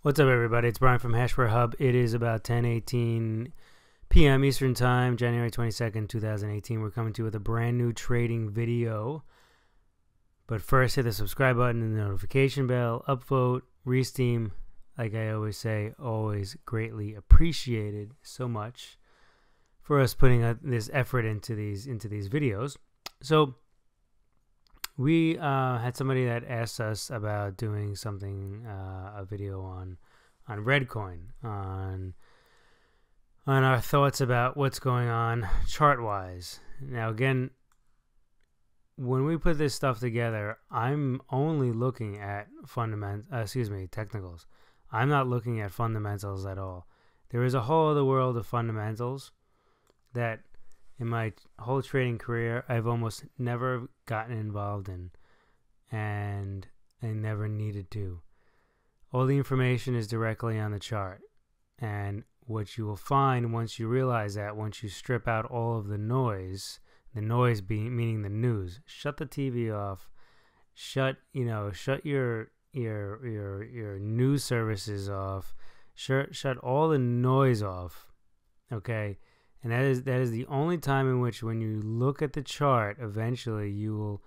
What's up, everybody? It's Brian from Hashware Hub. It is about 10:18 p.m. Eastern Time, January 22nd, 2018. We're coming to you with a brand new trading video. But first, hit the subscribe button and the notification bell, upvote, resteam. Like I always say, always greatly appreciated so much for us putting this effort into these videos. So we had somebody that asked us about doing something, a video on ReddCoin, on our thoughts about what's going on chart-wise. Now, again, when we put this stuff together, I'm only looking at technicals. I'm not looking at fundamentals at all. There is a whole other world of fundamentals that in my whole trading career, I've almost never gotten involved in, and I never needed to. All the information is directly on the chart, and what you will find once you realize that, once you strip out all of the noise meaning the news, shut the TV off, shut your news services off, shut all the noise off, okay? And that is the only time in which, when you look at the chart, eventually you will,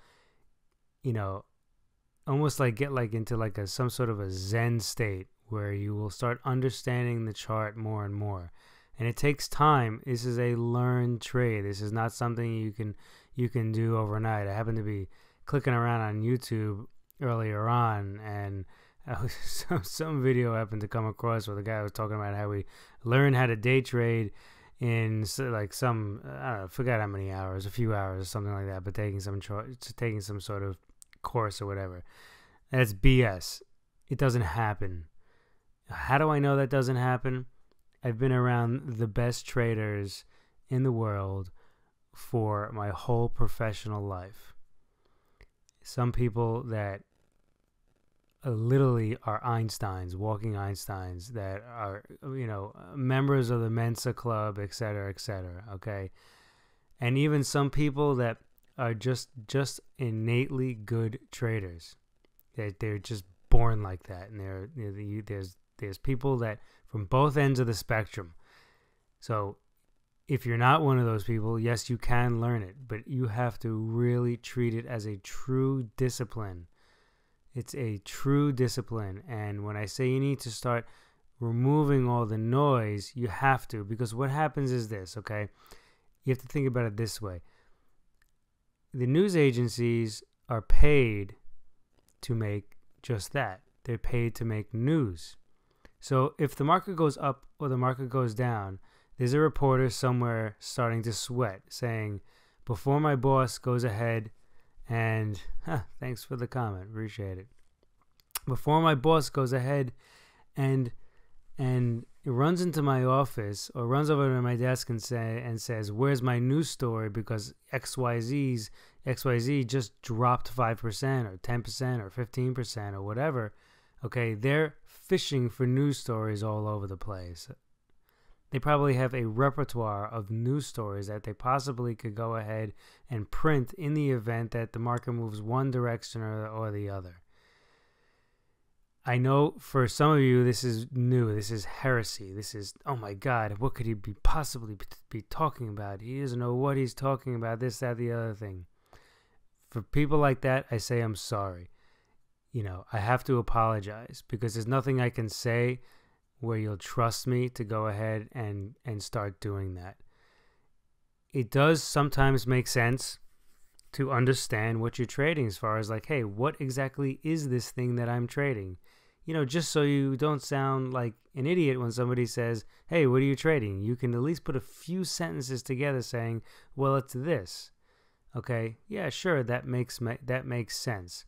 almost like get into some sort of a Zen state where you will start understanding the chart more and more. And it takes time. This is a learned trade. This is not something you can do overnight. I happened to be clicking around on YouTube earlier on, and some video happened to come across where the guy was talking about how we learn how to day trade in like some, I don't know, forgot how many hours, a few hours or something like that, but taking some sort of course or whatever. That's BS. It doesn't happen. How do I know that doesn't happen? I've been around the best traders in the world for my whole professional life. Some people that literally are Einsteins, walking Einsteins, that are, members of the Mensa Club, etc., okay? And even some people that are just innately good traders. They're just born like that. And there's people that from both ends of the spectrum. So if you're not one of those people, yes, you can learn it, but you have to really treat it as a true discipline. It's a true discipline. And when I say you need to start removing all the noise, you have to, because what happens is this, okay? You have to think about it this way. The news agencies are paid to make just that. They're paid to make news. So if the market goes up or the market goes down, there's a reporter somewhere starting to sweat, saying, before my boss goes ahead and, thanks for the comment, appreciate it. Before my boss goes ahead and runs into my office or runs over to my desk and says, where's my news story, because XYZ just dropped 5% or 10% or 15% or whatever, okay, they're fishing for news stories all over the place. They probably have a repertoire of news stories that they possibly could go ahead and print in the event that the market moves one direction or the other. I know for some of you this is new. This is heresy. This is, oh my God, what could he possibly be talking about? He doesn't know what he's talking about, this, that, the other thing. For people like that, I say I'm sorry. I have to apologize, because there's nothing I can say where you'll trust me to go ahead and start doing that. It does sometimes make sense to understand what you're trading, as far as like, hey, what exactly is this thing that I'm trading? Just so you don't sound like an idiot when somebody says, hey, what are you trading? You can at least put a few sentences together saying, well, it's this. Okay, yeah, sure, that makes sense.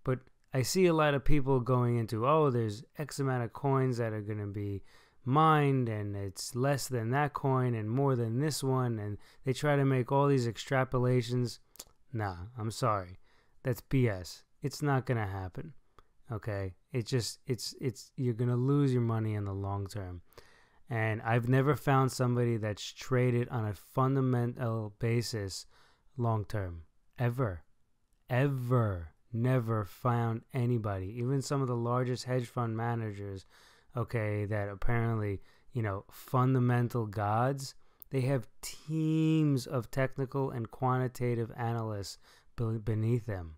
But I see a lot of people going into, oh, there's X amount of coins that are going to be mined, and it's less than that coin and more than this one, and they try to make all these extrapolations. Nah, I'm sorry. That's BS. It's not going to happen. Okay? You're going to lose your money in the long term. And I've never found somebody that's traded on a fundamental basis long term. Ever. Never found anybody, even some of the largest hedge fund managers, okay, that apparently, fundamental gods, they have teams of technical and quantitative analysts beneath them.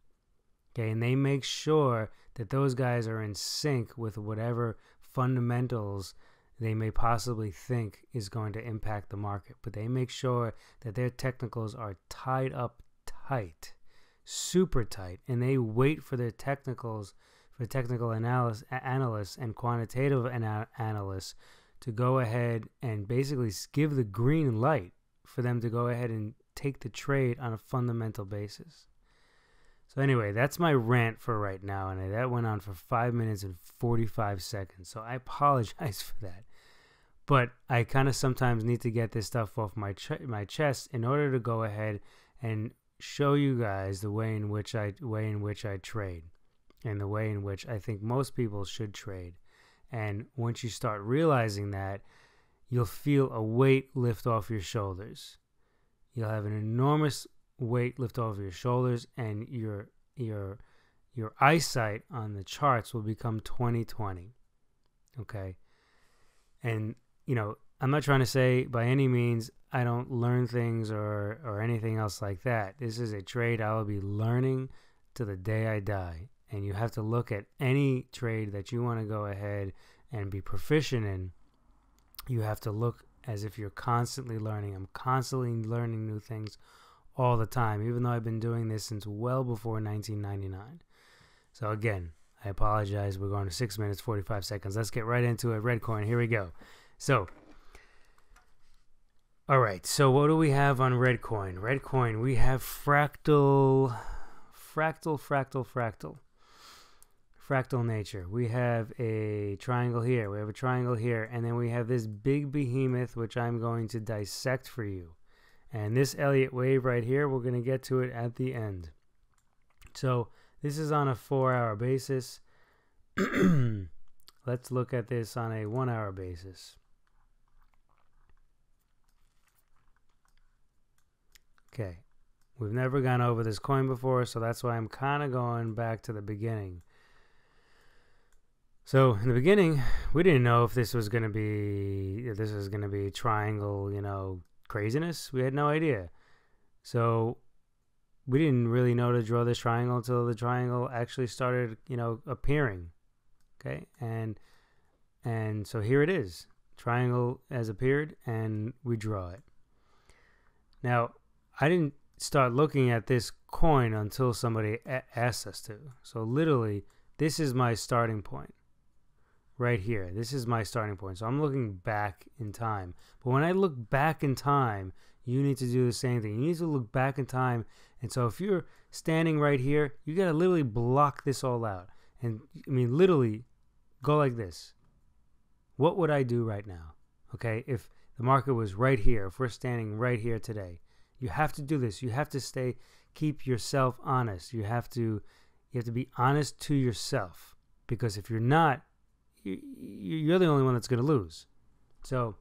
Okay, and they make sure that those guys are in sync with whatever fundamentals they may possibly think is going to impact the market. But they make sure that their technicals are tied up tight, super tight, and they wait for their technicals, for technical analysts and quantitative analysts to go ahead and basically give the green light for them to go ahead and take the trade on a fundamental basis. So anyway, that's my rant for right now, and that went on for 5 minutes and 45 seconds, so I apologize for that. But I kind of sometimes need to get this stuff off my chest in order to go ahead and show you guys the way in which I trade, and the way in which I think most people should trade. And once you start realizing that, you'll feel a weight lift off your shoulders. You'll have an enormous weight lift off your shoulders, and your eyesight on the charts will become 20/20. Okay? And, I'm not trying to say by any means I don't learn things or anything else like that. This is a trade I will be learning to the day I die. And you have to look at any trade that you want to go ahead and be proficient in. You have to look as if you're constantly learning. I'm constantly learning new things all the time, even though I've been doing this since well before 1999. So again, I apologize. We're going to 6 minutes, 45 seconds. Let's get right into it. ReddCoin, here we go. So, all right. So what do we have on ReddCoin? ReddCoin, we have fractal nature. We have a triangle here. We have a triangle here. And then we have this big behemoth, which I'm going to dissect for you. And this Elliott wave right here, we're going to get to it at the end. So this is on a 4-hour basis. Let's look at this on a 1-hour basis. Okay. We've never gone over this coin before, so that's why I'm kind of going back to the beginning. So in the beginning, we didn't know if this was going to be triangle, craziness. We had no idea. So we didn't really know to draw this triangle until the triangle actually started, appearing. Okay? And so here it is. Triangle has appeared, and we draw it. Now, I didn't start looking at this coin until somebody asked us to. So literally, this is my starting point. Right here. This is my starting point. So I'm looking back in time. But when I look back in time, you need to do the same thing. You need to look back in time. And so if you're standing right here, you got to literally block this all out. And literally go like this. What would I do right now? Okay, if the market was right here, if we're standing right here today, you have to do this. You have to keep yourself honest. You have to be honest to yourself, because if you're not, you're the only one that's going to lose. So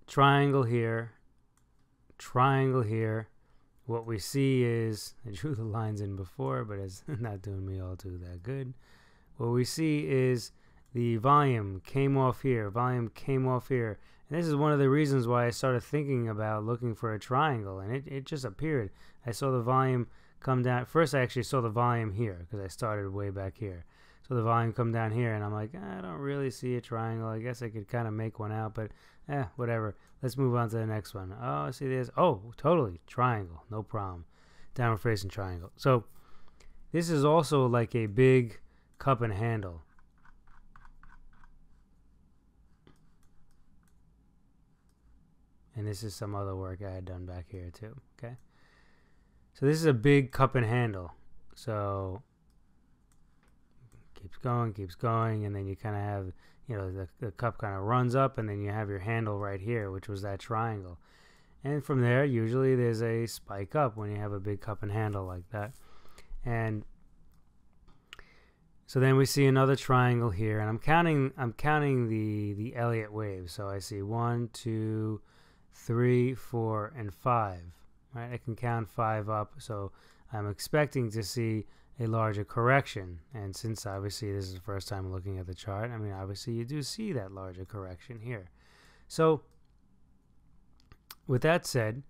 triangle here, triangle here. What we see is, I drew the lines in before, but it's not doing me all too that good. What we see is the volume came off here, volume came off here. And this is one of the reasons why I started thinking about looking for a triangle, and it just appeared. I saw the volume come down. First, I actually saw the volume here because I started way back here. So the volume come down here, and I'm like, I don't really see a triangle. I guess I could kind of make one out, but whatever. Let's move on to the next one. Oh, see this? Oh, totally. Triangle. No problem. Downward facing triangle. So this is also like a big cup and handle. And this is some other work I had done back here too. Okay. So this is a big cup and handle. So keeps going, and then you kind of have, the cup kind of runs up, and then you have your handle right here, which was that triangle. And from there, usually there's a spike up when you have a big cup and handle like that. And so then we see another triangle here, and I'm counting the Elliott wave. So I see 1, 2, 3, 4, and 5. Right? I can count 5 up, so I'm expecting to see a larger correction. And since obviously this is the first time looking at the chart, I mean, obviously you do see that larger correction here. So with that said,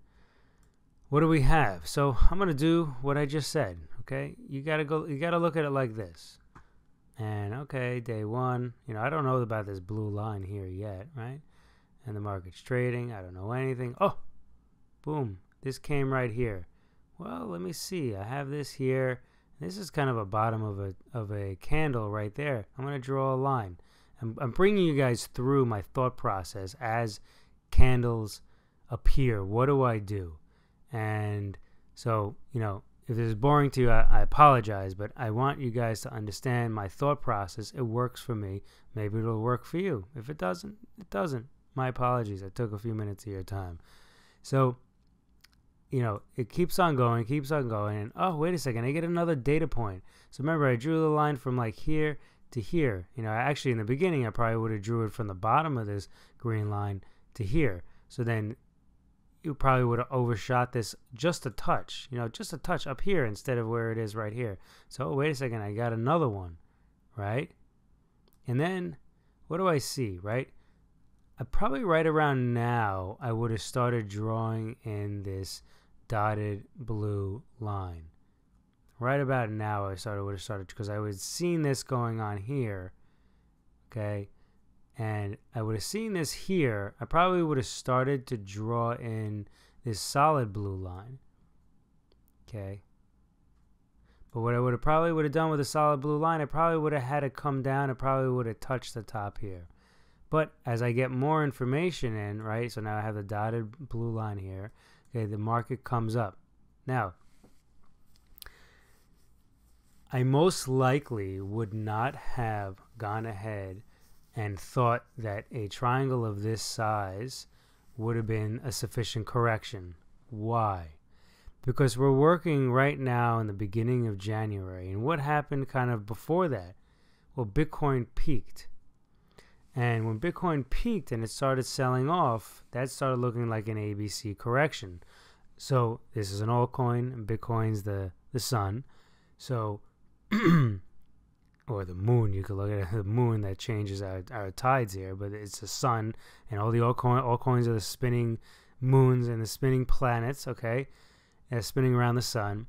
what do we have? So I'm going to do what I just said. Okay, you got to look at it like this. And okay, day one, you know, I don't know about this blue line here yet, right? And the market's trading. I don't know anything. Oh, boom, this came right here. Well, let me see. I have this here. This is kind of a bottom of a candle right there. I'm going to draw a line. I'm bringing you guys through my thought process as candles appear. What do I do? And so, you know, if this is boring to you, I apologize, but I want you guys to understand my thought process. It works for me. Maybe it'll work for you. If it doesn't, it doesn't. My apologies. I took a few minutes of your time. So, you know, it keeps on going, and oh, wait a second, I get another data point. So remember, I drew the line from like here to here. You know, actually in the beginning, I probably would have drew it from the bottom of this green line to here. So then you probably would have overshot this just a touch, you know, just a touch up here instead of where it is right here. So wait a second, I got another one, right? And then what do I see, right? Probably right around now, I would have started drawing in this dotted blue line. Right about now, would have started because I was seeing this going on here, okay? And I would have seen this here. I probably would have started to draw in this solid blue line, okay? But what I probably would have done with a solid blue line, I probably would have had it come down. It probably would have touched the top here. But as I get more information in, right, so now I have the dotted blue line here, okay, the market comes up. Now, I most likely would not have gone ahead and thought that a triangle of this size would have been a sufficient correction. Why? Because we're working right now in the beginning of January. And what happened kind of before that? Well, Bitcoin peaked. And when Bitcoin peaked and it started selling off, that started looking like an ABC correction. So this is an altcoin, and Bitcoin's the sun. So, or the moon, you could look at it, the moon that changes our tides here, but it's the sun, and all the altcoins are the spinning moons and the spinning planets, okay, and spinning around the sun.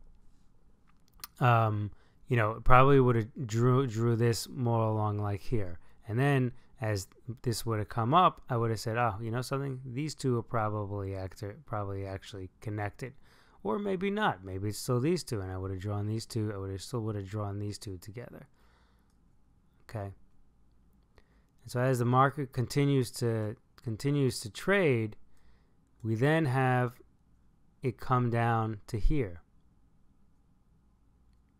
You know, probably would have drew this more along like here. And then as this would have come up, I would have said, oh, you know something? These two are probably actually connected. Or maybe not. Maybe it's still these two, and I would have drawn these two. I still would have drawn these two together. Okay. And so as the market continues to trade, we then have it come down to here.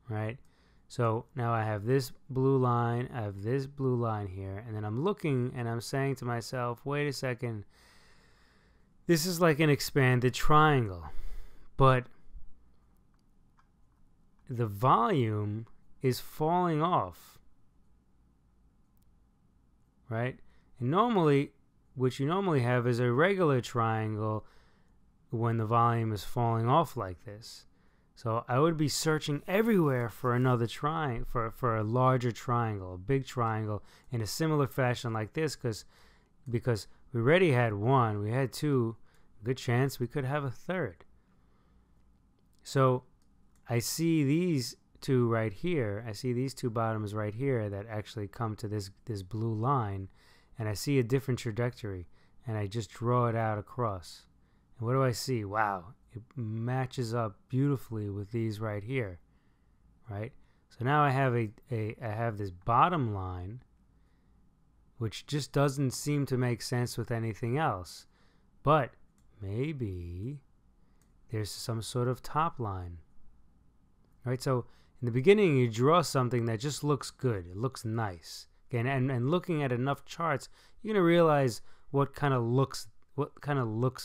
Right? So now I have this blue line, I have this blue line here, and then I'm looking and I'm saying to myself, wait a second, this is like an expanded triangle, but the volume is falling off, right? And normally, what you normally have is a regular triangle when the volume is falling off like this. So I would be searching everywhere for another triangle, for a larger triangle, a big triangle in a similar fashion like this, because we already had one, we had two, good chance we could have a third. So I see these two right here. I see these two bottoms right here that actually come to this blue line, and I see a different trajectory, and I just draw it out across. And what do I see? Wow. It matches up beautifully with these right here, right? So now I have I have this bottom line, which just doesn't seem to make sense with anything else. But maybe there's some sort of top line, right? So in the beginning, you draw something that just looks good. It looks nice. Okay, and looking at enough charts, you're gonna realize what kind of looks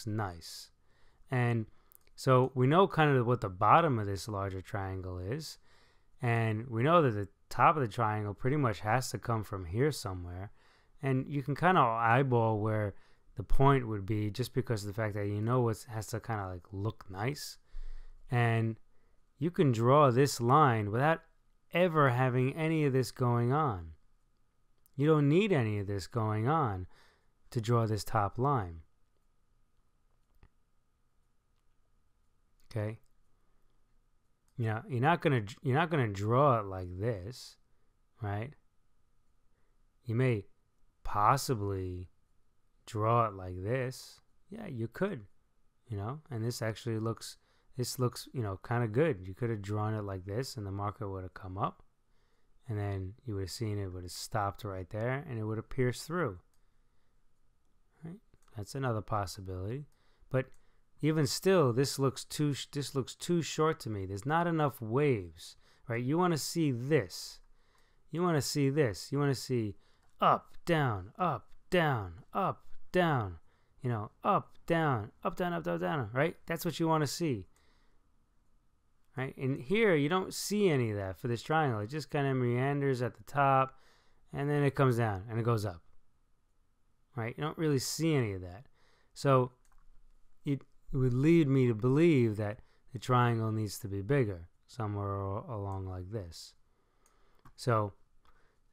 nice. And so we know kind of what the bottom of this larger triangle is, and we know that the top of the triangle pretty much has to come from here somewhere, and you can kind of eyeball where the point would be just because of the fact that you know it has to kind of like look nice, and you can draw this line without ever having any of this going on. You don't need any of this going on to draw this top line. Okay? You know, you're not gonna draw it like this, right? You may possibly draw it like this. Yeah, you could, you know, and this actually looks, you know, kind of good. You could have drawn it like this and the market would have come up and then you would have seen it would have stopped right there and it would have pierced through. Right? That's another possibility. But even still, this looks too short to me. There's not enough waves, right? You want to see this. You want to see this. You want to see up, down, up, down, up, down. You know, up, down, up, down, up, down, down, right? That's what you want to see. Right? And here, you don't see any of that for this triangle. It just kind of meanders at the top, and then it comes down, and it goes up. Right? You don't really see any of that. So, it would lead me to believe that the triangle needs to be bigger, somewhere along like this. So,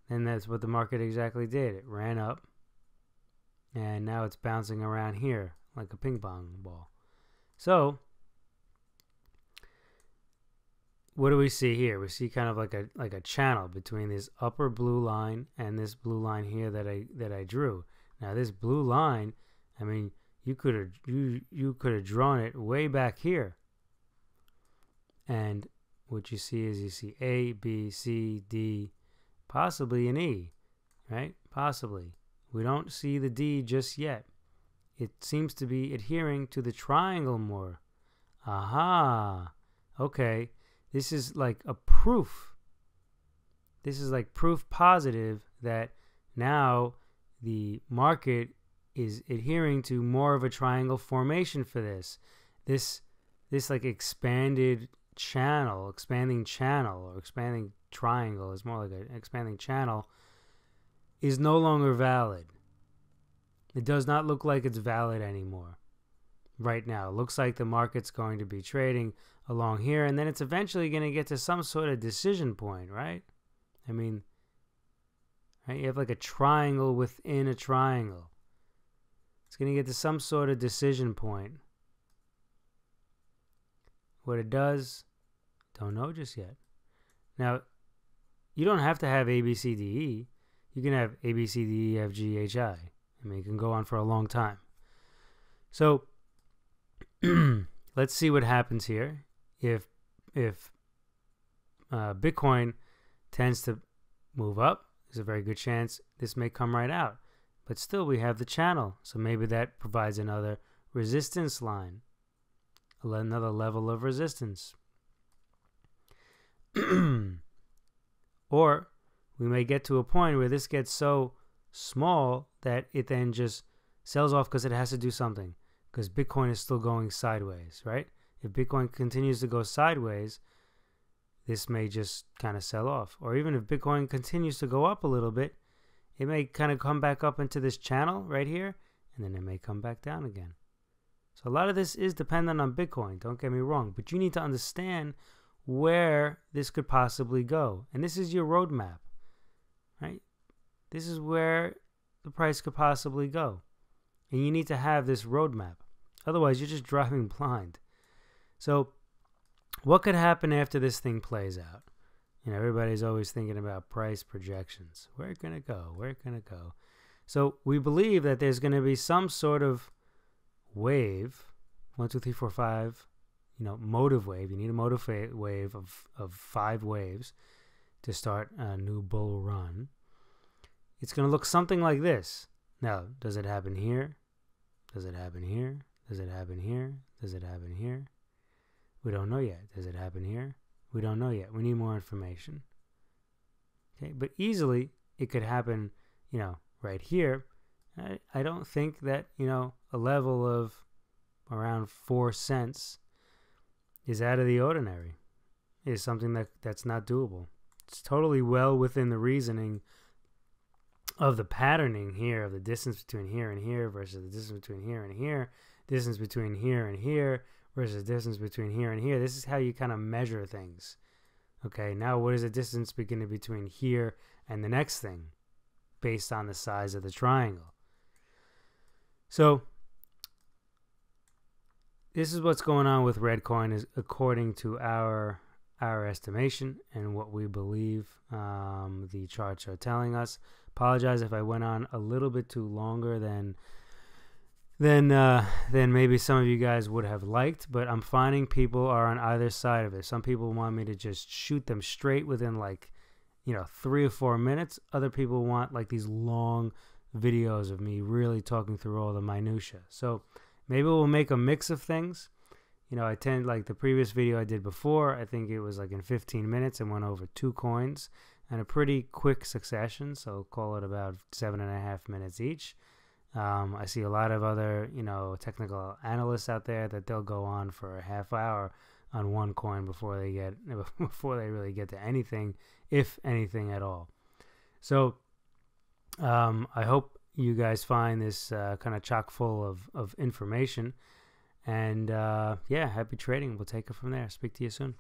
and that's what the market exactly did. It ran up, and now it's bouncing around here like a ping pong ball. So, what do we see here? We see kind of like a channel between this upper blue line and this blue line here that I drew. Now, this blue line, I mean, you could have drawn it way back here. And what you see is you see A, B, C, D, possibly an E, right? Possibly. We don't see the D just yet. It seems to be adhering to the triangle more. Aha. Okay. This is like a proof. This is like proof positive that now the market is adhering to more of a triangle formation for this. This like expanding channel or expanding triangle is more like an expanding channel is no longer valid. It does not look like it's valid anymore right now. It looks like the market's going to be trading along here, and then it's eventually going to get to some sort of decision point, right? I mean, right? You have like a triangle within a triangle. It's going to get to some sort of decision point. What it does, don't know just yet. Now, you don't have to have A, B, C, D, E. You can have A, B, C, D, E, F, G, H, I. I mean, it can go on for a long time. So, let's see what happens here. If Bitcoin tends to move up, there's a very good chance this may come right out. But still, we have the channel. So maybe that provides another resistance line, another level of resistance. Or we may get to a point where this gets so small that it then just sells off because it has to do something, because Bitcoin is still going sideways, right? If Bitcoin continues to go sideways, this may just kind of sell off. Or even if Bitcoin continues to go up a little bit, it may kind of come back up into this channel right here, and then it may come back down again. So a lot of this is dependent on Bitcoin, don't get me wrong, but you need to understand where this could possibly go. And this is your roadmap, right? This is where the price could possibly go. And you need to have this roadmap. Otherwise, you're just driving blind. So what could happen after this thing plays out? You know, everybody's always thinking about price projections. Where it gonna go? Where it gonna go? So we believe that there's gonna be some sort of wave, 1, 2, 3, 4, 5, you know, motive wave. You need a motive wave of 5 waves to start a new bull run. It's gonna look something like this. Now, does it happen here? Does it happen here? Does it happen here? Does it happen here? We don't know yet. Does it happen here? We don't know yet. We need more information. Okay, but easily it could happen, you know, right here. I don't think that, you know, a level of around 4 cents is out of the ordinary. Is something that's not doable. It's totally well within the reasoning of the patterning here, of the distance between here and here versus the distance between here and here, distance between here and here versus distance between here and here. This is how you kind of measure things, Okay, now what is the distance beginning between here and the next thing based on the size of the triangle? So this is what's going on with ReddCoin, is according to our estimation and what we believe the charts are telling us. Apologize if I went on a little bit too longer than maybe some of you guys would have liked, but I'm finding people are on either side of it. Some people want me to just shoot them straight within, like, 3 or 4 minutes. Other people want like these long videos of me really talking through all the minutia. So maybe we'll make a mix of things. I tend, like the previous video I did before, I think it was like in 15 minutes and went over 2 coins in a pretty quick succession. So call it about 7.5 minutes each. I see a lot of other, technical analysts out there that they'll go on for a half hour on one coin before they really get to anything, if anything at all. So I hope you guys find this kind of chock full of information. And yeah, happy trading. We'll take it from there. Speak to you soon.